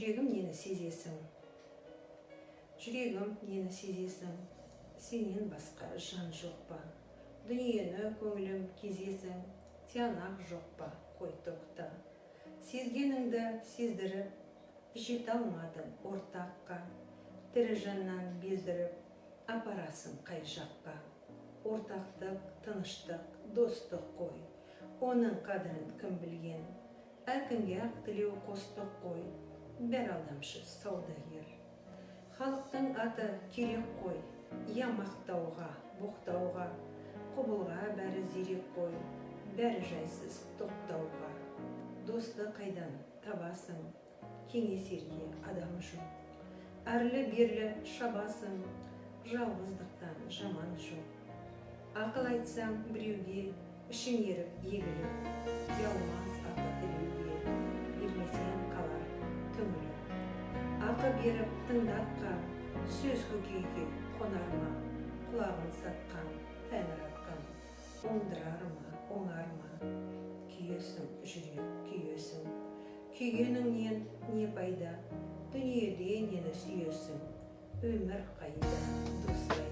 жүрегім нені сезесің? Жүрегім нені сезесің? Сенен басқа жан жоқ па? Дүниені көңілім кезесің, тиянақ жоқ па? Қой тоқта. Сезгеніңді сездіріп, жете алмадым ортаққа. Тірі жаннан бездіріп, апарасың қай жаққа? Ортақтық, тыныштық, достық қой. Оның қадірін кім білген? Әркімге ақ тілеу қостық қой. Бәр адамшы саудагер. Халықтың аты керек қой. Я мақтауға, боқтауға. Құбылға бәрі зерек қой. Бәрі жайсыз тоқтауға. Досты қайдан табасың? Кеңесерге адам жоқ. Әрлі-берлі шабасың. Жалғыздықтан жаман жоқ. Ақыл айтсам біреуге, ішің еріп егіліп. Ұялмас ақы тілеуге, бермесең қалар түңіліп. Ақы беріп тыңдатқа, сөз көкейге қонар ма? Құлағын сатқан, тәңір атқан, оңдырар ма, оңар ма? Күйесің, жүрек, күйесің. Күйгеніңнен не пайда? Дүниеде нені сүйесің? Өмір қайда, дос қайда?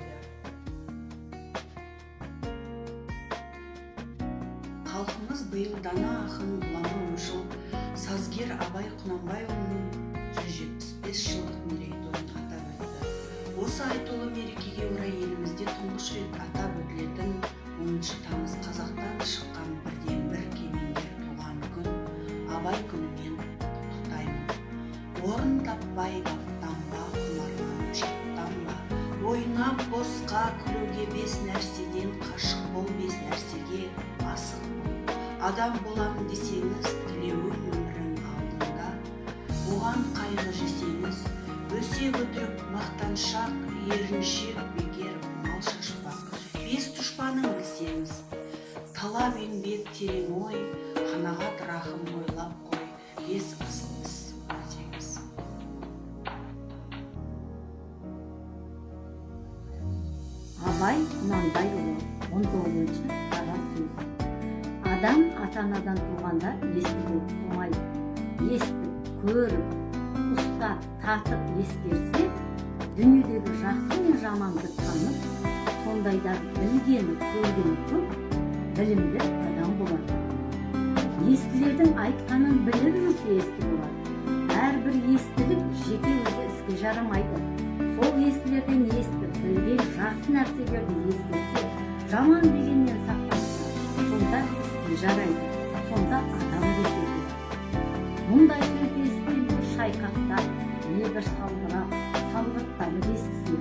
Халқымыз биыл дана ақын ғұлама ойшыл сазгер Абай Құнанбайұлының 175 жылдық мерейтойын атап өтті. Осы айтулы мерекеге орай елімізде тұңғыш рет атап өтілетін 10 тамыз қазақтан шыққан бірден-бір кемеңгер туған күн Абай күнімен құттықтаймын. Орын таппай баптанба, құмарланып шаттанба, ойнап босқа күлуге 5 нәрседен қашық бол, 5 нәрсеге асық бол. Адам боламын десеңіз, тілеуің өмірің алдында. Оған қайғы жесеңіз, өсек өтірік мақтаншақ, еріншек бекер мал шашпақ. 5 дұшпаның білсеңіз, талап еңбек терең ой, қанағат рахым ойлап қой, 5 асыңыз білсеңіз. Абай Құнанбайұлы 19-шы қара сөз. Адам ата-анадан туғанда естіп тумайды. Естіп, көріп, ұстап, татып ескерсе, дүниедегі жақсы мен жаманды танып, сондайда білгені, көргені көп, білімді адам болады. Естілердің айтқанын біліп жүрсе есті болады. Әрбір естілік жеке өзі іске жарамайды. Сол естілерден естіп, білген жақсы нәрселерді ескерсе, жаман дегеннен сақтанса, сонда іске жарайды, сонда адам деседі. Мұндай сөзді естігенде шайқақтап, не бір салғырттаны естісе,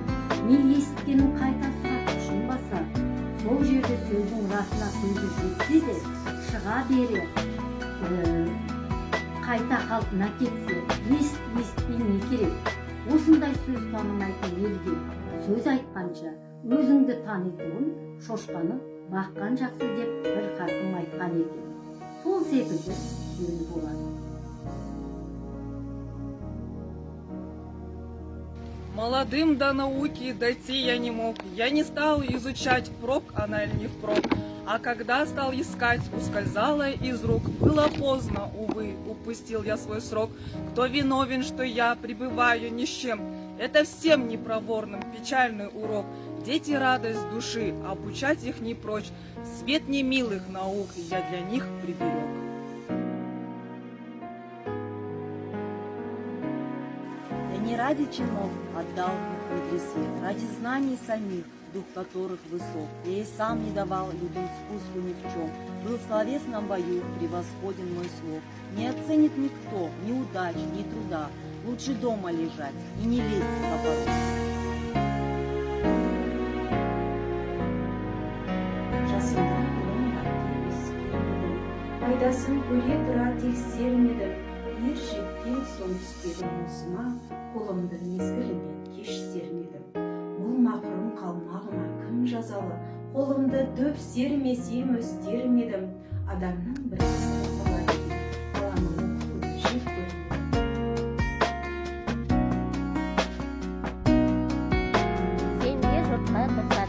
не есіткенін қайта сұрап ұшынбаса, сол жерде сөздің расына көзі жетсе де, шыға бере, қайта қалпына кетсе, естпей не керек? Осындай сөз танымайтын елге сөз айтқанша, өзіңді танитын шошқаны баққан жақсы деп бір хакім айтқан екен. Сол секілді сөз болады. Молодым до науки дойти я не мог. Я не стал изучать, впрок она или не впрок. А когда стал искать, ускользала из рук. Было поздно, увы, упустил я свой срок. Кто виновен, что я пребываю ни с чем? Это всем непроворным печальный урок. Дети радость души, обучать их не прочь. Свет немилых наук я для них приберег. Я не ради чинов отдал их мудрецы, ради знаний самих, дух которых высок. Я и сам не давал людям спуску ни в чем. Был в словесном бою превосходен мой слог. Не оценит никто ни удач, ни труда. Лучше дома лежать и не лезть за порог. Жасымда қолымда келмес кермедім, пайдасын көре тұра тексермедім. Ер жеткен соң түспедім осыма, қолымды мезгілімен кеш сермедім. Бұл мақұрым қалмағыма кім жазалы, қолымды дөп сермесем өстермедім. Адамның бір қысқы бар екен, қаламын оқуды жек көрмедім. Сенде жұртқа қысар